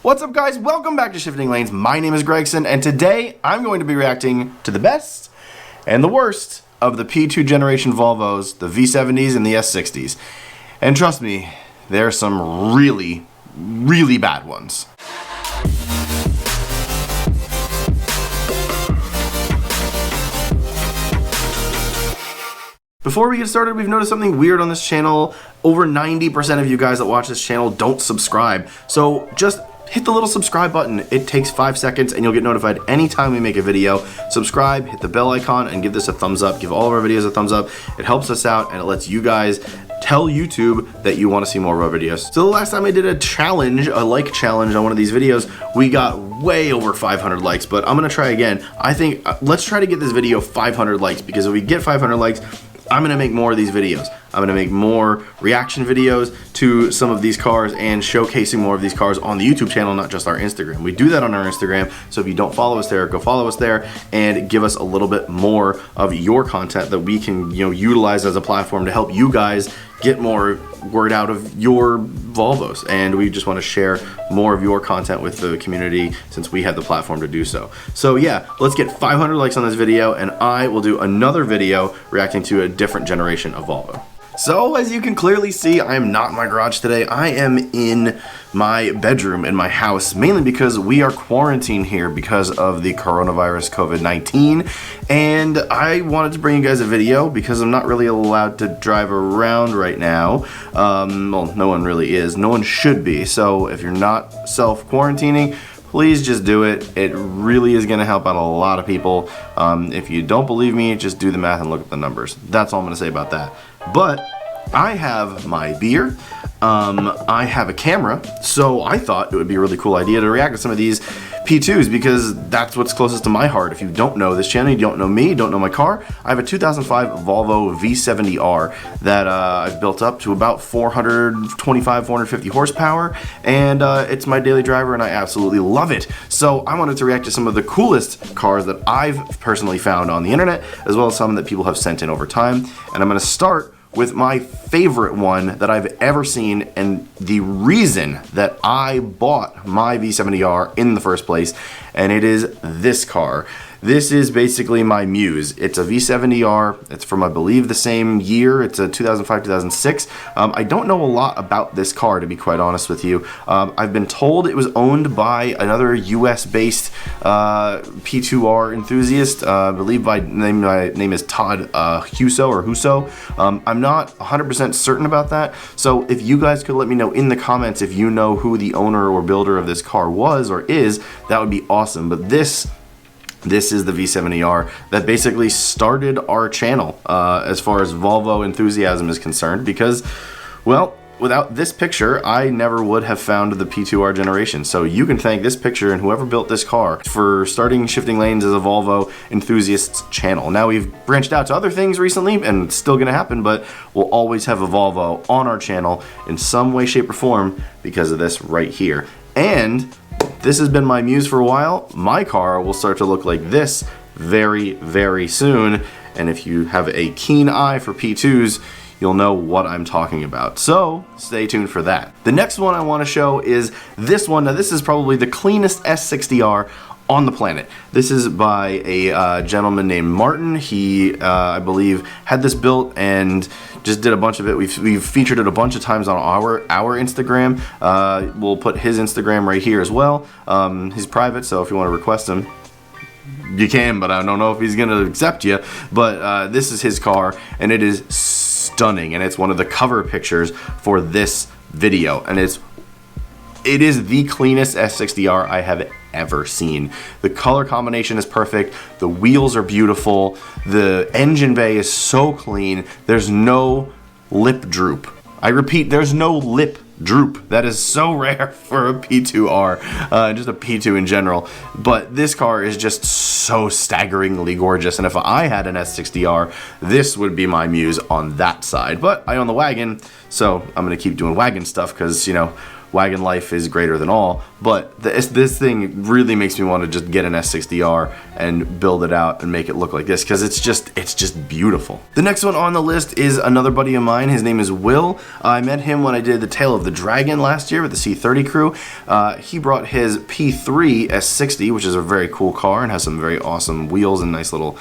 What's up, guys? Welcome back to Shifting Lanes. My name is Gregson, and today I'm going to be reacting to the best and the worst of the P2 generation Volvos, the V70s and the S60s. And trust me, there are some really, really bad ones. Before we get started, we've noticed something weird on this channel. Over 90% of you guys that watch this channel don't subscribe. So just hit the little subscribe button. It takes 5 seconds and you'll get notified anytime we make a video. Subscribe, hit the bell icon, and give this a thumbs up. Give all of our videos a thumbs up. It helps us out and it lets you guys tell YouTube that you want to see more of our videos. So the last time I did a challenge, a like challenge on one of these videos, we got way over 500 likes, but I'm gonna try again. I think, let's try to get this video 500 likes, because if we get 500 likes, I'm gonna make more of these videos. I'm gonna make more reaction videos to some of these cars and showcasing more of these cars on the YouTube channel, not just our Instagram. We do that on our Instagram, so if you don't follow us there, go follow us there and give us a little bit more of your content that we can, utilize as a platform to help you guys get more word out of your Volvos. And we just want to share more of your content with the community since we have the platform to do so. So yeah, let's get 500 likes on this video and I will do another video reacting to a different generation of Volvo. So as you can clearly see, I am not in my garage today. I am in my bedroom in my house, mainly because we are quarantined here because of the coronavirus COVID-19. And I wanted to bring you guys a video because I'm not really allowed to drive around right now. Well, no one really is. No one should be. So if you're not self-quarantining, please just do it. It really is gonna help out a lot of people. If you don't believe me, just do the math and look at the numbers. That's all I'm gonna say about that. But I have my beer, I have a camera, so I thought it would be a really cool idea to react to some of these P2s because that's what's closest to my heart. If you don't know this channel, you don't know me, you don't know my car, I have a 2005 Volvo V70R that I've built up to about 425, 450 horsepower, and it's my daily driver and I absolutely love it. So I wanted to react to some of the coolest cars that I've personally found on the internet, as well as some that people have sent in over time. And I'm gonna start with my favorite one that I've ever seen, and the reason that I bought my V70R in the first place, and it is this car. This is basically my Muse. It's a V70R. It's from, I believe, the same year. It's a 2005-2006. I don't know a lot about this car, to be quite honest with you. I've been told it was owned by another US-based P2R enthusiast. I believe my name is Todd Huso. I'm not 100% certain about that. So if you guys could let me know in the comments if you know who the owner or builder of this car was or is, that would be awesome. But this is the V70R that basically started our channel as far as Volvo enthusiasm is concerned, because, well, without this picture, I never would have found the P2R generation. So you can thank this picture and whoever built this car for starting Shifting Lanes as a Volvo enthusiasts channel. Now we've branched out to other things recently, and it's still gonna happen, but we'll always have a Volvo on our channel in some way, shape, or form because of this right here. And this has been my Muse for a while. My car will start to look like this very, very soon. And if you have a keen eye for P2s, you'll know what I'm talking about. So stay tuned for that. The next one I want to show is this one. Now this is probably the cleanest S60R on the planet. This is by a gentleman named Martin. He, I believe, had this built and just did a bunch of it. We've featured it a bunch of times on our Instagram. We'll put his Instagram right here as well. He's private, so if you want to request him, you can, but I don't know if he's gonna accept you. But this is his car, and it is stunning, and it's one of the cover pictures for this video, and it is the cleanest S60R I have ever seen. The color combination is perfect, the wheels are beautiful, the engine bay is so clean, there's no lip droop. I repeat, there's no lip droop. That is so rare for a P2R, just a P2 in general. But this car is just so staggeringly gorgeous, and if I had an S60R, this would be my Muse on that side. But I own the Wagon, so I'm gonna keep doing Wagon stuff because, Wagon life is greater than all, but this thing really makes me want to just get an S60R and build it out and make it look like this, because it's just beautiful. The next one on the list is another buddy of mine. His name is Will. I met him when I did the Tale of the Dragon last year with the C30 crew. He brought his P3 S60, which is a very cool car and has some very awesome wheels and nice little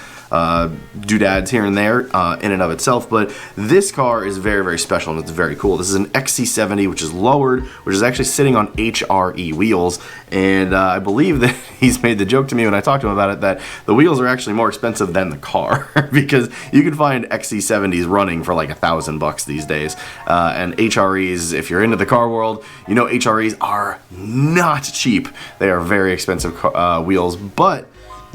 doodads here and there in and of itself, but this car is very, very special and it's very cool. This is an XC70, which is lowered, which is actually sitting on HRE wheels, and I believe that he's made the joke to me when I talked to him about it that the wheels are actually more expensive than the car because you can find XC70s running for like $1,000 these days, and HREs, if you're into the car world, you know HREs are not cheap. They are very expensive wheels, but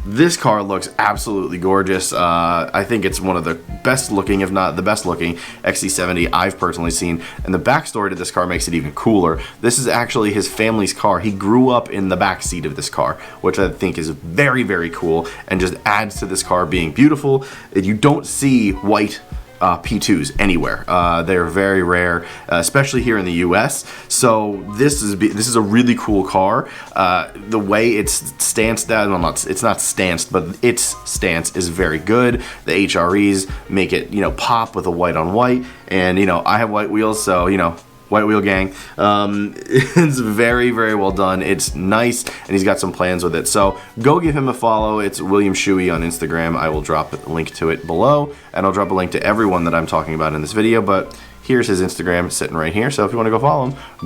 this car looks absolutely gorgeous. I think it's one of the best looking, if not the best looking, XC70 I've personally seen. And the backstory to this car makes it even cooler. This is actually his family's car. He grew up in the back seat of this car, which I think is very, very cool and just adds to this car being beautiful. You don't see white P2s anywhere. They're very rare, especially here in the US. So this is a really cool car. The way it's stanced down, well, it's not stanced, but its stance is very good. The HREs make it, you know, pop with a white on white, and you know, I have white wheels, so you know, White Wheel Gang. It's very, very well done. It's nice, and he's got some plans with it. So go give him a follow. It's William Shuey on Instagram. I will drop a link to it below, and I'll drop a link to everyone that I'm talking about in this video, but here's his Instagram sitting right here. So if you want to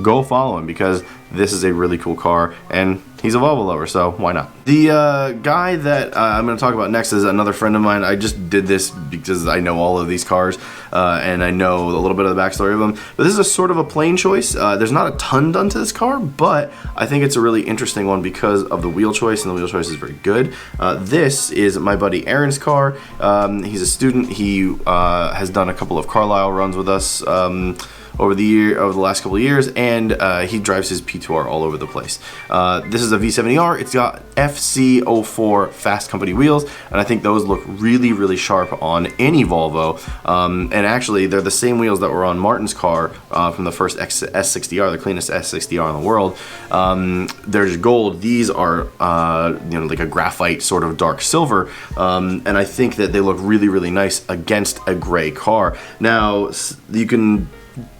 go follow him because this is a really cool car, and he's a Volvo lover, so why not? The guy that I'm going to talk about next is another friend of mine. I just did this because I know all of these cars, and I know a little bit of the backstory of them. But this is a sort of a plain choice. There's not a ton done to this car, but I think it's a really interesting one because of the wheel choice, and the wheel choice is very good. This is my buddy Aaron's car. He's a student. He has done a couple of Carlisle runs with us over the last couple of years, and he drives his P2R all over the place. This is a V70R. It's got FC04 Fast Company wheels, and I think those look really, really sharp on any Volvo. And actually, they're the same wheels that were on Martin's car from the first S60R, the cleanest S60R in the world. They're just gold. These are you know, like a graphite sort of dark silver, and I think that they look really, really nice against a gray car. Now you can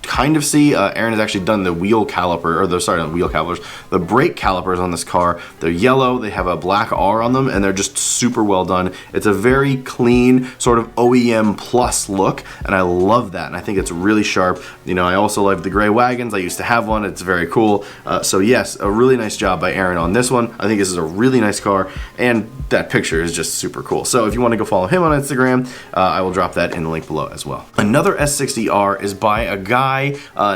kind of see Aaron has actually done the wheel caliper, or not wheel calipers, the brake calipers on this car. They're yellow, they have a black R on them, and they're just super well done. It's a very clean sort of OEM plus look, and I love that, and I think it's really sharp. You know, I also love the gray wagons. I used to have one. It's very cool. So yes, a really nice job by Aaron on this one. I think this is a really nice car, and that picture is just super cool. So if you want to go follow him on Instagram, I will drop that in the link below as well. Another S60R is by a guy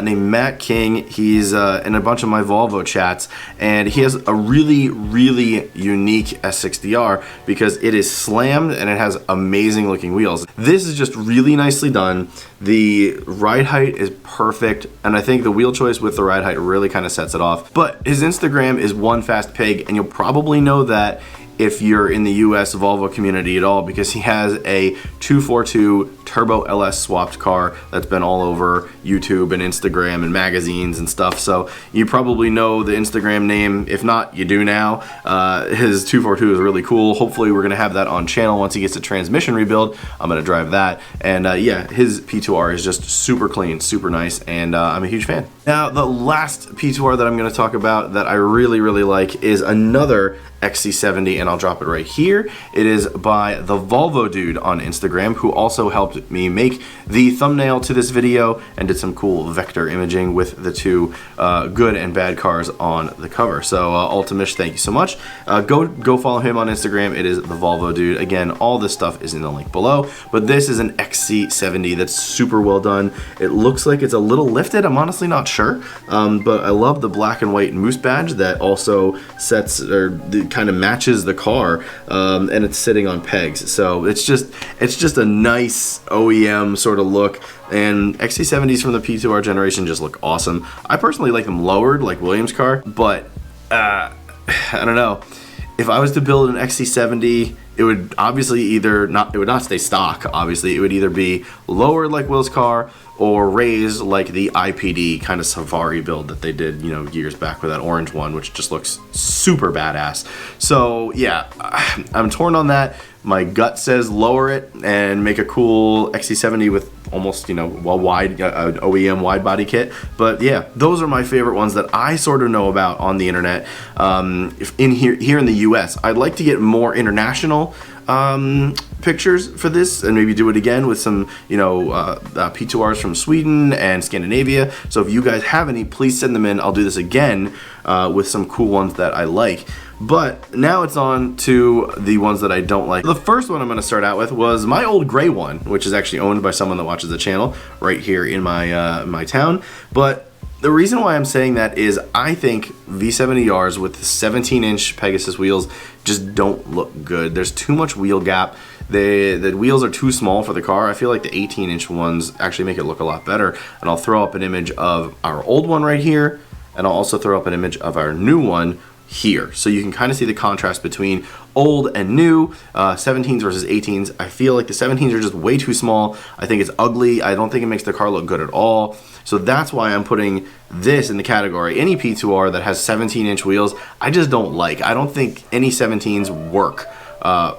named Matt King. He's in a bunch of my Volvo chats, and he has a really, really unique S60R because it is slammed and it has amazing looking wheels. This is just really nicely done. The ride height is perfect, and I think the wheel choice with the ride height really kind of sets it off. But his Instagram is One Fast Pig, and you'll probably know that if you're in the US Volvo community at all, because he has a 242 Turbo LS swapped car that's been all over YouTube and Instagram and magazines and stuff. So you probably know the Instagram name. If not, you do now. His 242 is really cool. Hopefully we're gonna have that on channel once he gets a transmission rebuild. I'm gonna drive that. And yeah, his P2R is just super clean, super nice, and I'm a huge fan. Now, the last P2R that I'm gonna talk about that I really, really like is another XC70, and I'll drop it right here. It is by the Volvo Dude on Instagram, who also helped me make the thumbnail to this video and did some cool vector imaging with the two good and bad cars on the cover. So Altamish, thank you so much. Go follow him on Instagram. It is the Volvo Dude. Again, all this stuff is in the link below, but this is an XC70 that's super well done. It looks like it's a little lifted. I'm honestly not sure, but I love the black and white moose badge that also sets, or kind of matches the car, and it's sitting on pegs. So it's just a nice OEM sort of look, and XC70s from the P2R generation just look awesome. I personally like them lowered like William's car, but I don't know. if I was to build an XC70, it would obviously either not, it would not stay stock, obviously. It would either be lowered like Will's car or raised like the IPD kind of Safari build that they did, you know, years back with that orange one, which just looks super badass. So yeah, I'm torn on that. My gut says lower it and make a cool XC70 with almost, you know, a wide OEM wide body kit. But yeah, those are my favorite ones that I sort of know about on the internet. If in here in the US, I'd like to get more international pictures for this and maybe do it again with some, you know, P2Rs from Sweden and Scandinavia. So if you guys have any, please send them in. I'll do this again with some cool ones that I like. But now it's on to the ones that I don't like. The first one I'm going to start out with was my old gray one, which is actually owned by someone that watches the channel right here in my my town. But the reason why I'm saying that is I think V70Rs with 17-inch Pegasus wheels just don't look good. There's too much wheel gap. The wheels are too small for the car. I feel like the 18-inch ones actually make it look a lot better. And I'll throw up an image of our old one right here, and I'll also throw up an image of our new one here, so you can kind of see the contrast between old and new, 17s versus 18s. I feel like the 17s are just way too small. I think it's ugly. I don't think it makes the car look good at all. So that's why I'm putting this in the category. Any P2R that has 17-inch wheels, I just don't like. I don't think any 17s work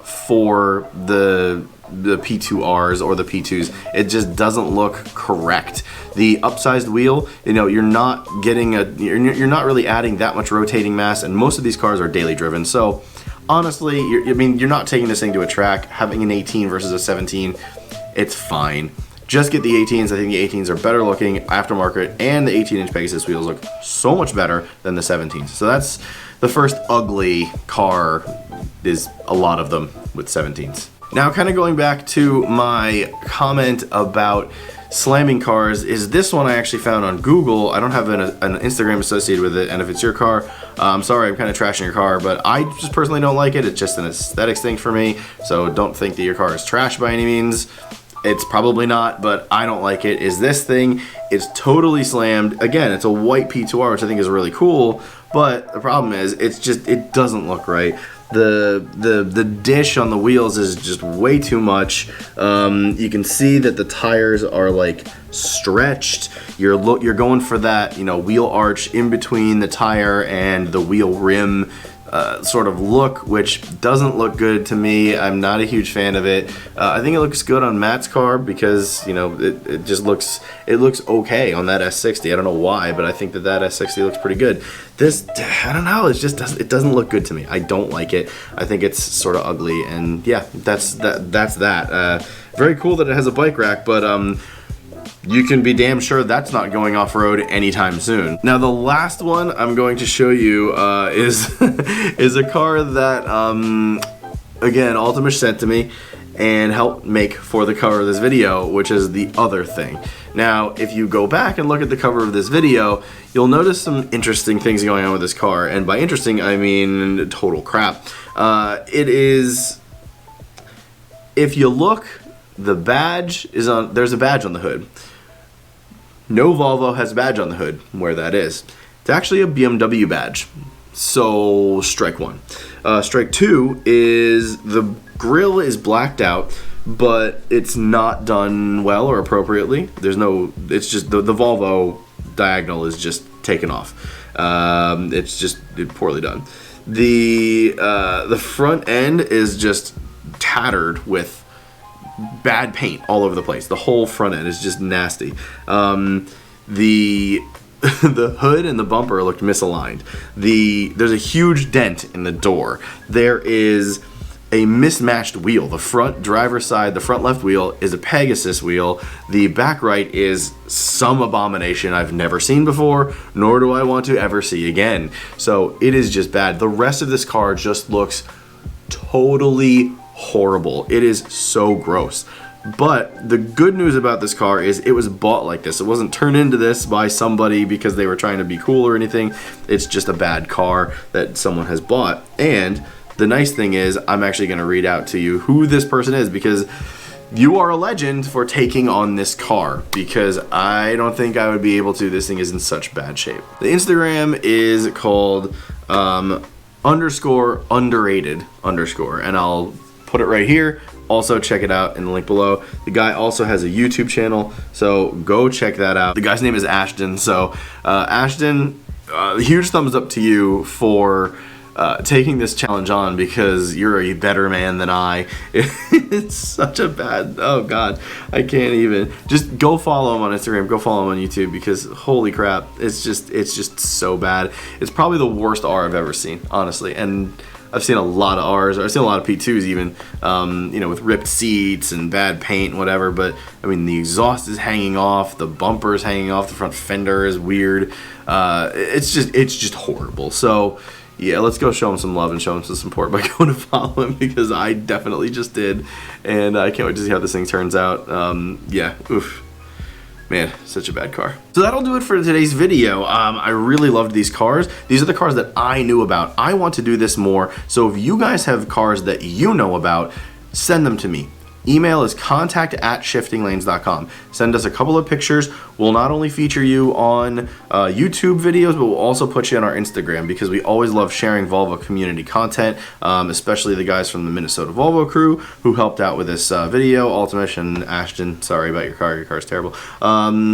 for the P2Rs or the P2s. It just doesn't look correct. The upsized wheel, you know, you're not getting you're not really adding that much rotating mass, and most of these cars are daily driven. So honestly, you're not taking this thing to a track. Having an 18 versus a 17, it's fine. Just get the 18s. I think the 18s are better looking aftermarket, and the 18-inch Pegasus wheels look so much better than the 17s. So that's the first ugly car. Is a lot of them with 17s. Now, kind of going back to my comment about slamming cars, is this one I actually found on Google. I don't have an Instagram associated with it, and if it's your car, I'm sorry, I'm kind of trashing your car, but I just personally don't like it. It's just an aesthetics thing for me, so don't think that your car is trash by any means. It's probably not, but I don't like it. Is this thing, it's totally slammed. Again, it's a white P2R, which I think is really cool, but the problem is, it doesn't look right. The dish on the wheels is just way too much. You can see that the tires are like stretched. You're going for that, you know, wheel arch in between the tire and the wheel rim sort of look, which doesn't look good to me. I'm not a huge fan of it. I think it looks good on Matt's car because, you know, it just looks okay on that S60. I don't know why, but I think that S60 looks pretty good. This, I don't know, it doesn't look good to me. I don't like it. I think it's sort of ugly, and yeah, that's that. Very cool that it has a bike rack, but you can be damn sure that's not going off-road anytime soon. Now, the last one I'm going to show you is is a car that, again, Altamish sent to me and helped make for the cover of this video, which is the other thing. Now, if you go back and look at the cover of this video, you'll notice some interesting things going on with this car, and by interesting, I mean total crap. It is, if you look, the badge is on, there's a badge on the hood. No Volvo has a badge on the hood where that is. It's actually a BMW badge. So, strike one. Strike two is the grille is blacked out, but it's not done well or appropriately. There's no, it's just, the Volvo diagonal is just taken off. It's just poorly done. The front end is just tattered with bad paint all over the place. The whole front end is just nasty. The hood and the bumper looked misaligned. There's a huge dent in the door. There is a mismatched wheel. The front driver's side, the front left wheel is a Pegasus wheel. The back right is some abomination I've never seen before, nor do I want to ever see again. So it is just bad. The rest of this car just looks totally horrible. It is so gross. But the good news about this car is it was bought like this. It wasn't turned into this by somebody because they were trying to be cool or anything. It's just a bad car that someone has bought. And the nice thing is I'm actually going to read out to you who this person is, because you are a legend for taking on this car, because I don't think I would be able to. This thing is in such bad shape. The Instagram is called _underrated_, and I'll put it right here. Also check it out in the link below. The guy also has a YouTube channel, so go check that out. The guy's name is Ashden. So Ashden, huge thumbs up to you for taking this challenge on, because you're a better man than I. It's such a bad, oh god, I can't even. Just go follow him on Instagram, go follow him on YouTube, because holy crap, it's just so bad. It's probably the worst R I've ever seen, honestly. And I've seen a lot of R's, I've seen a lot of P2s even, you know, with ripped seats and bad paint and whatever, but I mean, the exhaust is hanging off, the bumper is hanging off, the front fender is weird. It's just horrible. So yeah, let's go show him some love and show him some support by going to follow him, because I definitely just did, and I can't wait to see how this thing turns out. Yeah, oof. Man, such a bad car. So that'll do it for today's video. I really loved these cars. These are the cars that I knew about. I want to do this more, so if you guys have cars that you know about, send them to me. Email is contact@shiftinglanes.com. Send us a couple of pictures. We'll not only feature you on YouTube videos, but we'll also put you on our Instagram, because we always love sharing Volvo community content, especially the guys from the Minnesota Volvo crew who helped out with this video. Altamish and Ashden, sorry about your car's terrible.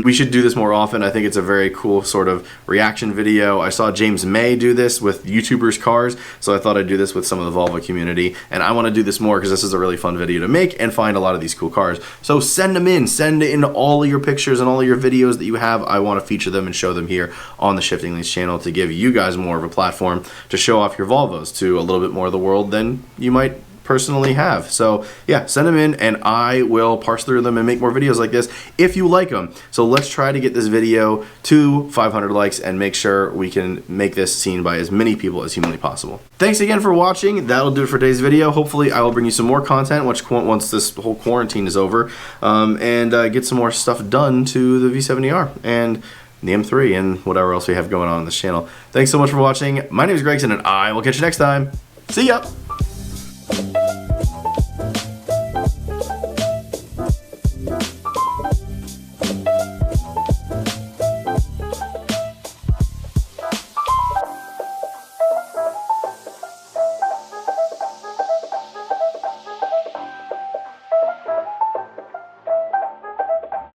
We should do this more often. I think it's a very cool sort of reaction video. I saw James May do this with YouTubers' cars, so I thought I'd do this with some of the Volvo community, and I want to do this more because this is a really fun video to make and find a lot of these cool cars. So send them in, send in all of your pictures and all of your videos that you have. I want to feature them and show them here on the Shifting Lanes channel to give you guys more of a platform to show off your Volvos to a little bit more of the world than you might personally have. So yeah, send them in and I will parse through them and make more videos like this if you like them. So let's try to get this video to 500 likes and make sure we can make this seen by as many people as humanly possible. Thanks again for watching. That'll do it for today's video. Hopefully I will bring you some more content once this whole quarantine is over, and get some more stuff done to the V70R and the M3 and whatever else we have going on this channel. Thanks so much for watching. My name is Gregson and I will catch you next time. See ya!